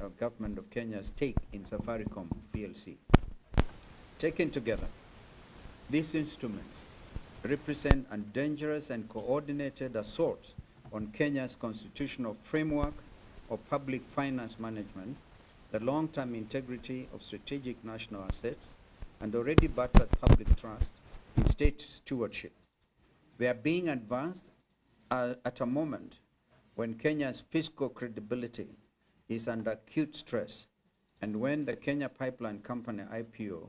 government of Kenya's stake in Safaricom PLC. Taken together, these instruments represent a dangerous and coordinated assault on Kenya's constitutional framework of public finance management, the long-term integrity of strategic national assets, and already battered public trust in state stewardship. They are being advanced at a moment when Kenya's fiscal credibility is under acute stress, and when the Kenya Pipeline Company IPO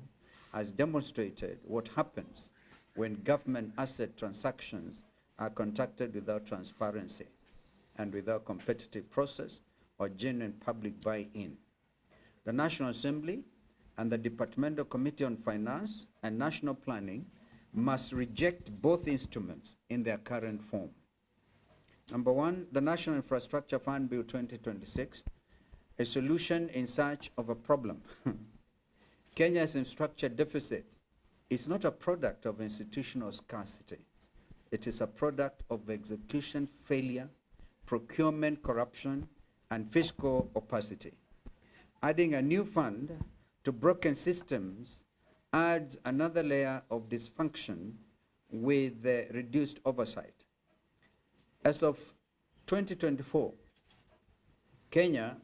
has demonstrated what happens when government asset transactions are conducted without transparency and without competitive process or genuine public buy-in. The National Assembly and the Departmental Committee on Finance and National Planning must reject both instruments in their current form. Number one, the National Infrastructure Fund Bill 2026, a solution in search of a problem. Kenya's infrastructure deficit is not a product of institutional scarcity. It is a product of execution failure, procurement corruption, and fiscal opacity. Adding a new fund to broken systems adds another layer of dysfunction with reduced oversight. As of 2024, Kenya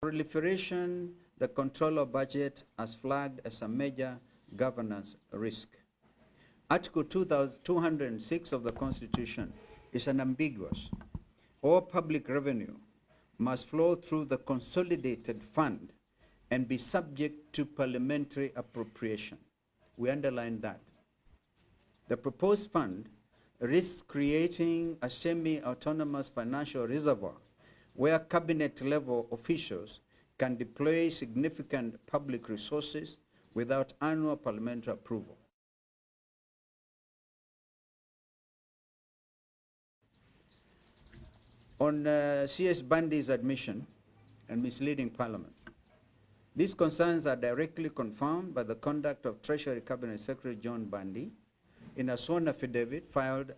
proliferation, the control of budget as flagged as a major governance risk. Article 206 of the Constitution is unambiguous. All public revenue must flow through the consolidated fund and be subject to parliamentary appropriation. We underline that. The proposed fund risks creating a semi-autonomous financial reservoir where cabinet-level officials can deploy significant public resources without annual parliamentary approval. On CS Bandi's admission and misleading Parliament, these concerns are directly confirmed by the conduct of Treasury Cabinet Secretary John Bandi in a sworn affidavit filed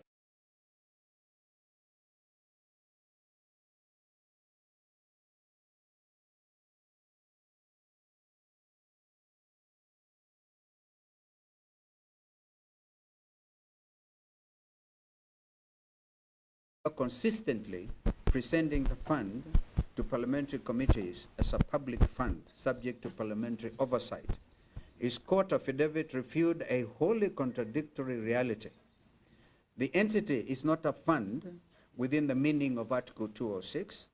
consistently presenting the fund to parliamentary committees as a public fund subject to parliamentary oversight. His court affidavit refuted a wholly contradictory reality. The entity is not a fund within the meaning of Article 206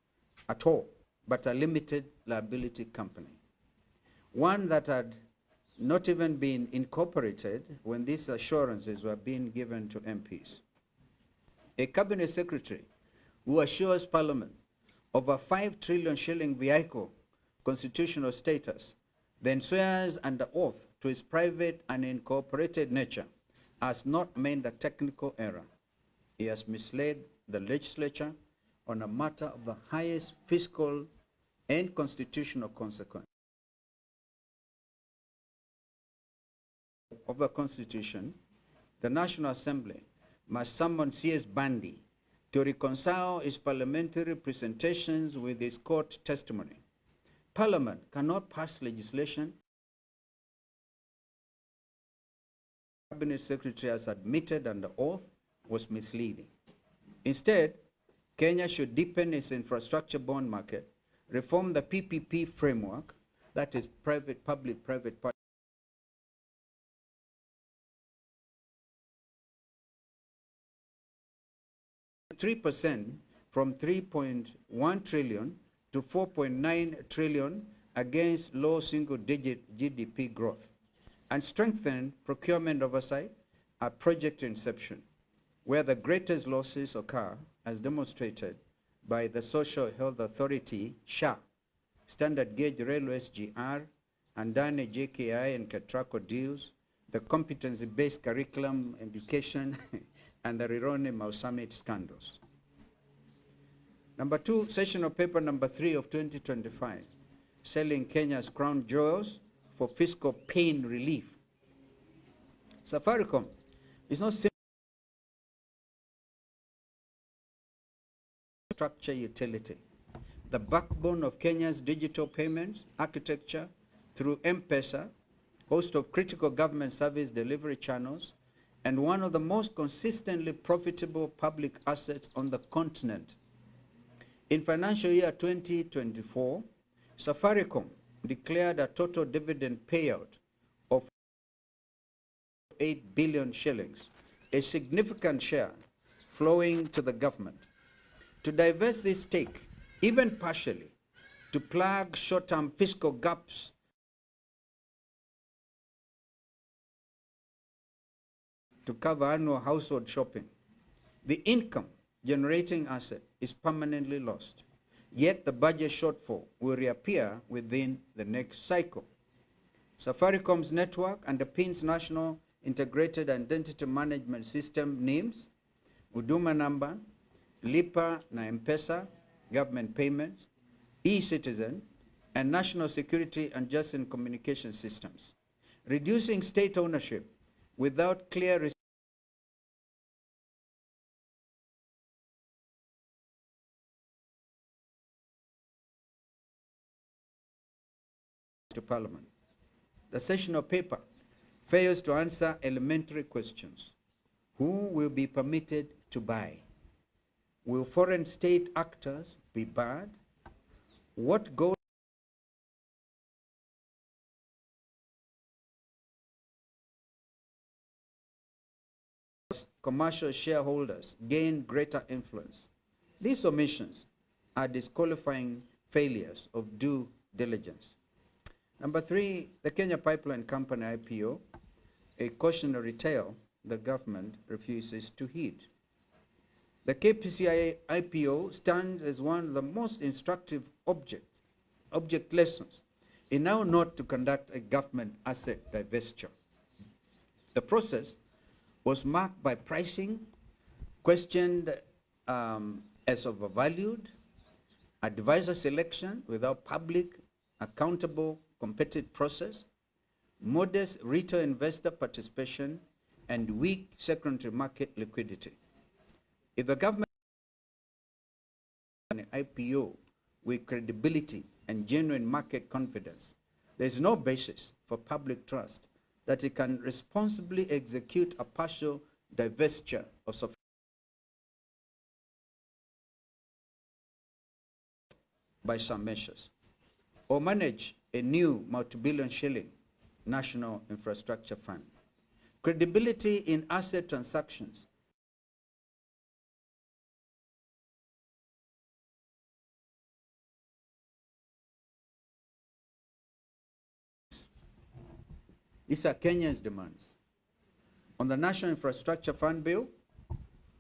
at all, but a limited liability company. One that had not even been incorporated when these assurances were being given to MPs. A cabinet secretary who assures Parliament of a 5 trillion shilling vehicle constitutional status, then swears under oath to his private and incorporated nature, has not made a technical error. He has misled the legislature on a matter of the highest fiscal and constitutional consequence. Of the Constitution, the National Assembly must summon CS Bandi to reconcile his parliamentary presentations with his court testimony. Parliament cannot pass legislation. The Cabinet Secretary has admitted under oath was misleading. Instead, Kenya should deepen its infrastructure bond market, reform the PPP framework, that is public-private partnership, 3% from 3.1 trillion to 4.9 trillion against low single-digit GDP growth, and strengthen procurement oversight at project inception, where the greatest losses occur, as demonstrated by the Social Health Authority, SHA, Standard Gauge Railways GR, and Dane JKI and Ketraco deals, the competency-based curriculum education, and the Rirone Mau Summit scandals. Number two, sessional paper number 3 of 2025, selling Kenya's crown jewels for fiscal pain relief. Safaricom is not simply a structure utility. The backbone of Kenya's digital payments architecture through M-Pesa, host of critical government service delivery channels, and one of the most consistently profitable public assets on the continent. In financial year 2024, Safaricom declared a total dividend payout of 8 billion shillings, a significant share flowing to the government. To divest this stake, even partially, to plug short-term fiscal gaps to cover annual household shopping, the income-generating asset is permanently lost. Yet the budget shortfall will reappear within the next cycle. Safaricom's network underpins National Integrated Identity Management System NIMS, Huduma Number, Lipa na M-Pesa, government payments, e-citizen, and national security and justice communication systems. Reducing state ownership without clear to Parliament. The sessional paper fails to answer elementary questions. Who will be permitted to buy? Will foreign state actors be barred? What goals commercial shareholders gain greater influence? These omissions are disqualifying failures of due diligence. Number 3, the Kenya Pipeline Company IPO, a cautionary tale the government refuses to heed. The KPCI IPO stands as one of the most instructive object lessons in how not to conduct a government asset divestiture. The process was marked by pricing, questioned as overvalued, advisor selection without public, accountable, competitive process, modest retail investor participation, and weak secondary market liquidity. If the government an IPO with credibility and genuine market confidence, there is no basis for public trust that it can responsibly execute a partial divestiture of by some measures, or manage a new multi-billion shilling national infrastructure fund. Credibility in asset transactions These are Kenya's demands. On the National Infrastructure Fund Bill,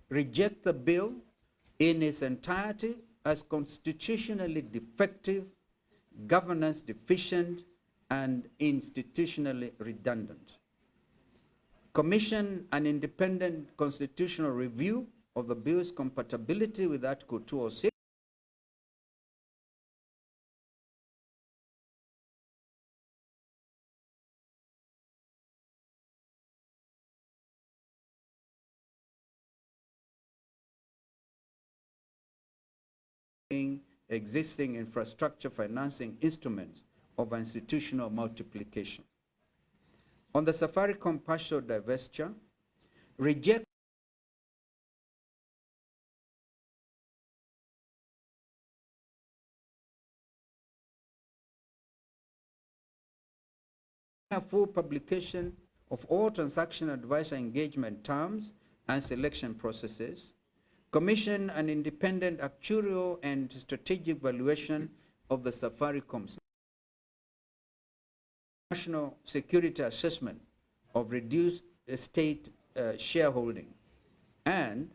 reject the bill in its entirety as constitutionally defective, governance deficient, and institutionally redundant. Commission an independent constitutional review of the bill's compatibility with Article 206 existing infrastructure financing instruments of institutional multiplication. On the Safaricom partial divestiture, reject a full publication of all transaction advisor engagement terms and selection processes, commission an independent actuarial and strategic valuation of the Safaricom's national security assessment of reduced state shareholding, and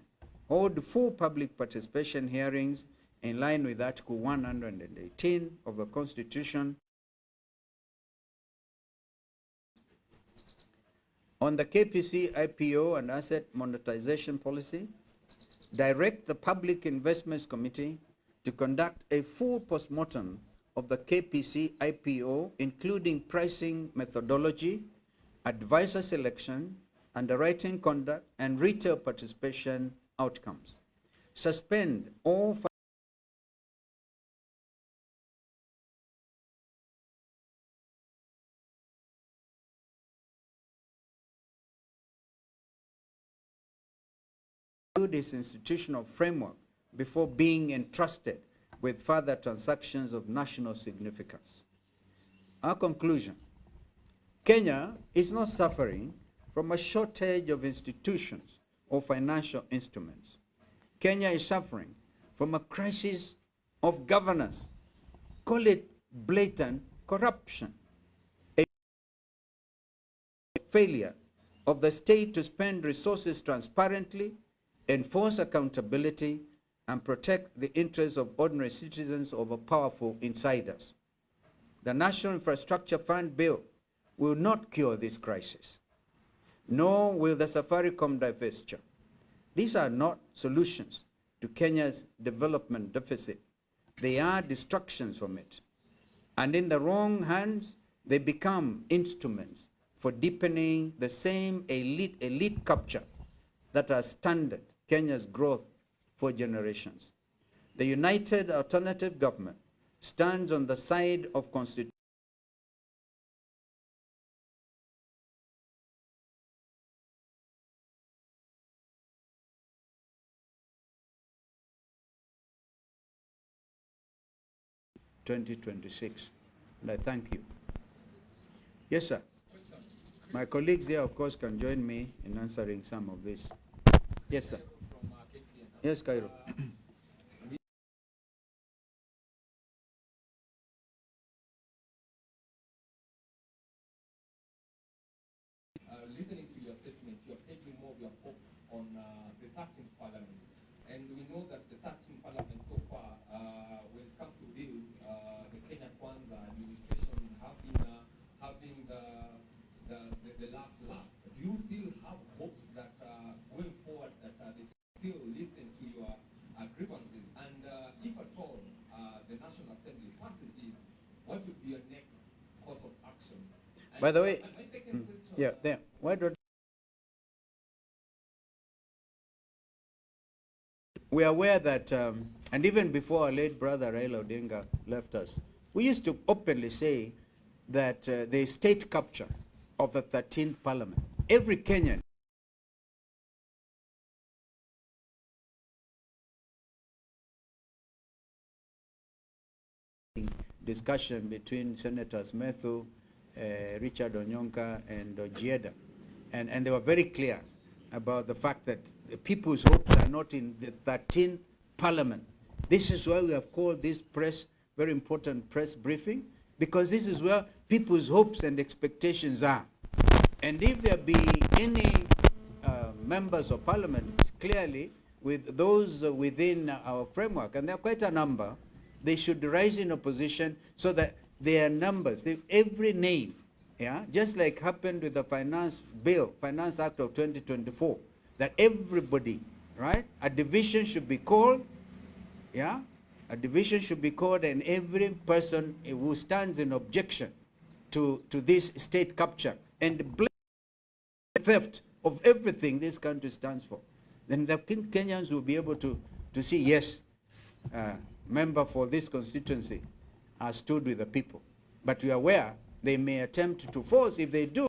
hold full public participation hearings in line with Article 118 of the Constitution on the KPC IPO and asset monetization policy. Direct the Public Investments Committee to conduct a full postmortem of the KPC IPO, including pricing methodology, advisor selection, underwriting conduct, and retail participation outcomes. Suspend all this institutional framework before being entrusted with further transactions of national significance. Our conclusion: Kenya is not suffering from a shortage of institutions or financial instruments. Kenya is suffering from a crisis of governance. Call it blatant corruption. A failure of the state to spend resources transparently, enforce accountability, and protect the interests of ordinary citizens over powerful insiders. The National Infrastructure Fund bill will not cure this crisis, nor will the Safaricom divestiture. These are not solutions to Kenya's development deficit. They are distractions from it. And in the wrong hands, they become instruments for deepening the same elite capture that has stunted Kenya's growth for generations. The United Alternative Government stands on the side of constitution. (2026). And I thank you. Yes, sir. My colleagues here, of course, can join me in answering some of this. Yes, sir. Yes, Cairo. Listening to your statement, you're taking more of your focus on the 13th Parliament. And we know that the 13th Parliament so far, when it comes to bills, the Kenya Kwanza administration have been having the last laugh. Do you still have hopes that going forward that they still listen to your grievances? And if at all the National Assembly passes this, what would be your next course of action? And by the way, my second question, yeah, there. Why don't we are aware that, and even before our late brother Raila Odinga left us, we used to openly say that the state capture of the 13th Parliament, every Kenyan discussion between Senators Methu, Richard Onyonka, and Ojieda, and they were very clear about the fact that the people's hopes are not in the 13th Parliament. This is why we have called this press, very important press briefing, because this is where people's hopes and expectations are. And if there be any members of Parliament, clearly, with those within our framework, and there are quite a number, they should rise in opposition so that their numbers, every name, yeah, just like happened with the Finance Bill, Finance Act of 2024, that everybody, right, a division should be called, yeah, a division should be called, and every person who stands in objection to this state capture and theft of everything this country stands for, then the Kenyans will be able to see, yes, member for this constituency has stood with the people. But we are aware they may attempt to force. If they do,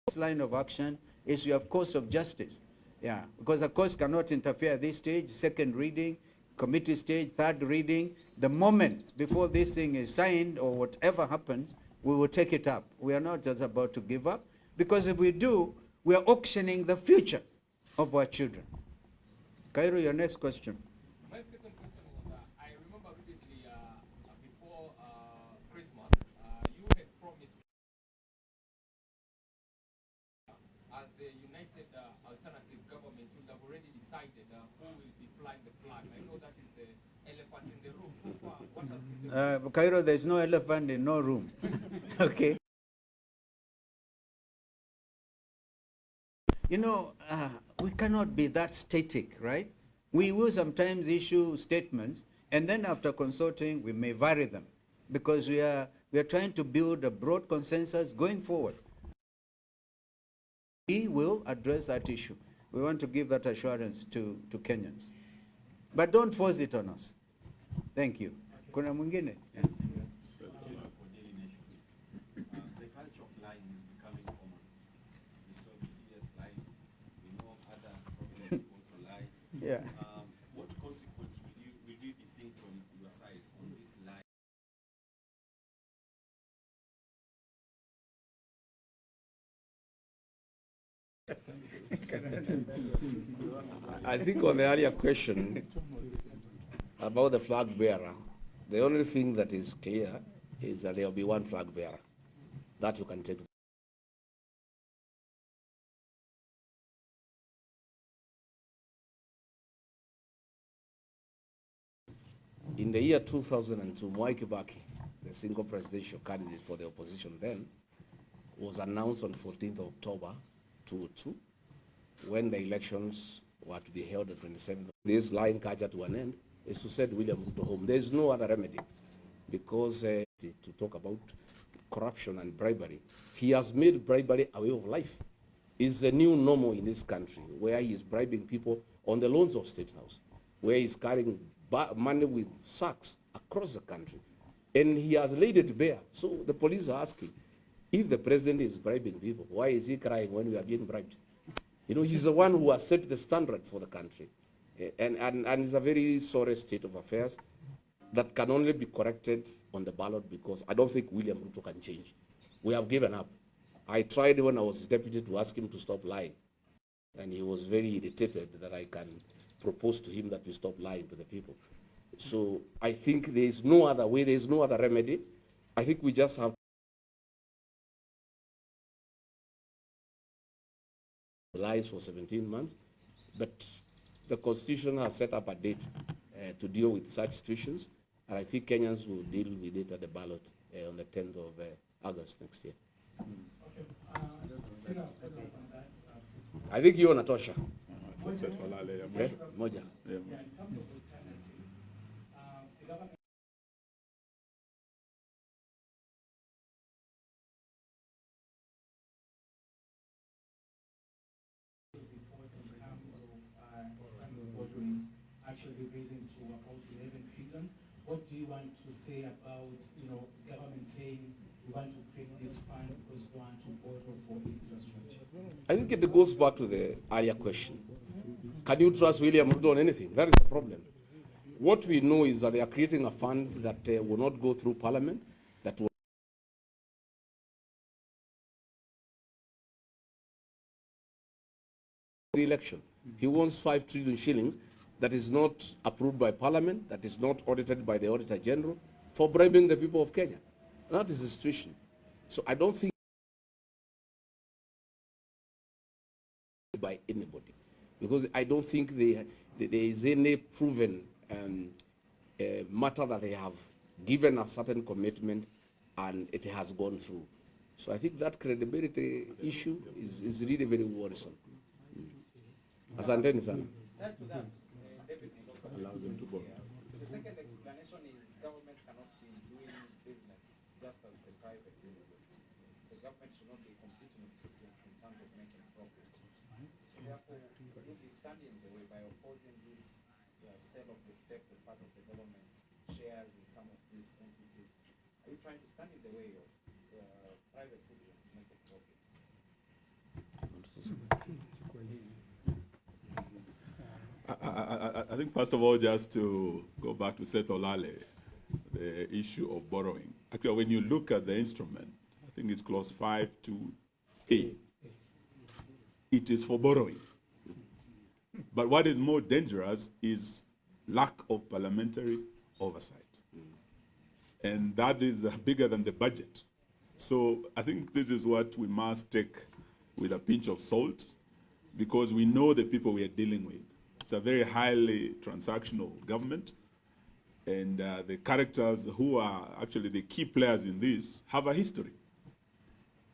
this line of action is you have course of justice. Yeah, because the courts cannot interfere at this stage, second reading, committee stage, third reading. The moment before this thing is signed or whatever happens, we will take it up. We are not just about to give up, because if we do, we are auctioning the future of our children. Cairo, your next question. my second question was, I remember vividly before Christmas, you had promised as the United Alternative Government will have already decided who will be flying the flag. I know that is the elephant in the room. So far, what has been the Cairo, there's no elephant in no room. Okay. You know, we cannot be that static, right? We will sometimes issue statements, and then after consulting, we may vary them. because we are trying to build a broad consensus going forward. We will address that issue. We want to give that assurance to Kenyans. But don't force it on us. Thank you. Kuna mwingine? Yes. For Daily Nation. The culture of lying is becoming common. We saw the CS lying. We know other prominent people also lie. Yeah. What consequence will you be seeing from your side on this lie? I think on the earlier question about the flag bearer, the only thing that is clear is that there will be one flag bearer. That you can take. In the year 2002, Mwai Kibaki, the single presidential candidate for the opposition then, was announced on 14th of October 2002, when the elections were to be held on 27th. This lying culture to an end is to send William Ruto home. There is no other remedy, because to talk about corruption and bribery, he has made bribery a way of life. It's a new normal in this country, where he is bribing people on the loans of State House, where he's carrying money with sacks across the country. And he has laid it bare. So the police are asking, if the president is bribing people, why is he crying when we are being bribed? You know, he's the one who has set the standard for the country. And it's a very sorry state of affairs that can only be corrected on the ballot, because I don't think William Ruto can change. We have given up. I tried when I was deputy to ask him to stop lying. And he was very irritated that I can propose to him that we stop lying to the people. So I think there is no other way, there is no other remedy. I think we just have lies for 17 months, but the Constitution has set up a date to deal with such situations, and I think Kenyans will deal with it at the ballot on the 10th of August next year. I think you're Natosha. Okay, moja. Actually raising to about 11 trillion. What do you want to say about, government saying we want to create this fund because we want to borrow for infrastructure? I think it goes back to the earlier question. Can you trust William Ruto on anything? That is the problem. What we know is that they are creating a fund that will not go through Parliament, that will re-election. He wants 5 trillion shillings that is not approved by Parliament, that is not audited by the Auditor General, for bribing the people of Kenya. And that is the situation. So I don't think by anybody, because I don't think there is any proven matter that they have given a certain commitment and it has gone through. So I think that credibility issue is really very worrisome. Asanteni sana. Add to that, Allow them to go. the second explanation is government cannot be doing business just as the private citizens. The government should not be competing with citizens in terms of making profit. So therefore, you be standing in the way by opposing this sale of the state, the part of the government shares in some of these entities. Are you trying to stand in the way of private citizens making profit? I think first of all, just to go back to Seth Olale, the issue of borrowing. Actually, when you look at the instrument, I think it's clause 5 to A. It is for borrowing. But what is more dangerous is lack of parliamentary oversight. And that is bigger than the budget. So I think this is what we must take with a pinch of salt, because we know the people we are dealing with. It's a very highly transactional government, and the characters who are actually the key players in this have a history.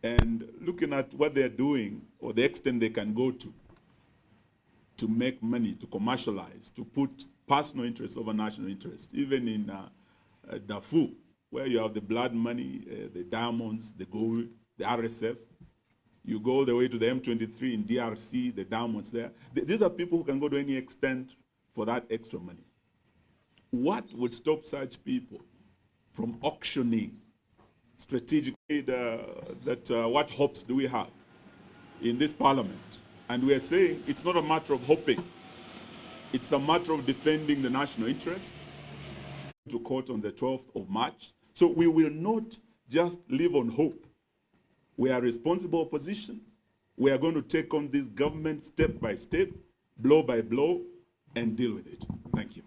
And looking at what they're doing, or the extent they can go to make money, to commercialize, to put personal interests over national interests, even in Darfur, where you have the blood money, the diamonds, the gold, the RSF. You go all the way to the M23 in DRC, the diamonds there. These are people who can go to any extent for that extra money. What would stop such people from auctioning strategically what hopes do we have in this parliament? And we are saying it's not a matter of hoping. It's a matter of defending the national interest. To court on the 12th of March. So we will not just live on hope. We are responsible opposition. We are going to take on this government step by step, blow by blow, and deal with it. Thank you.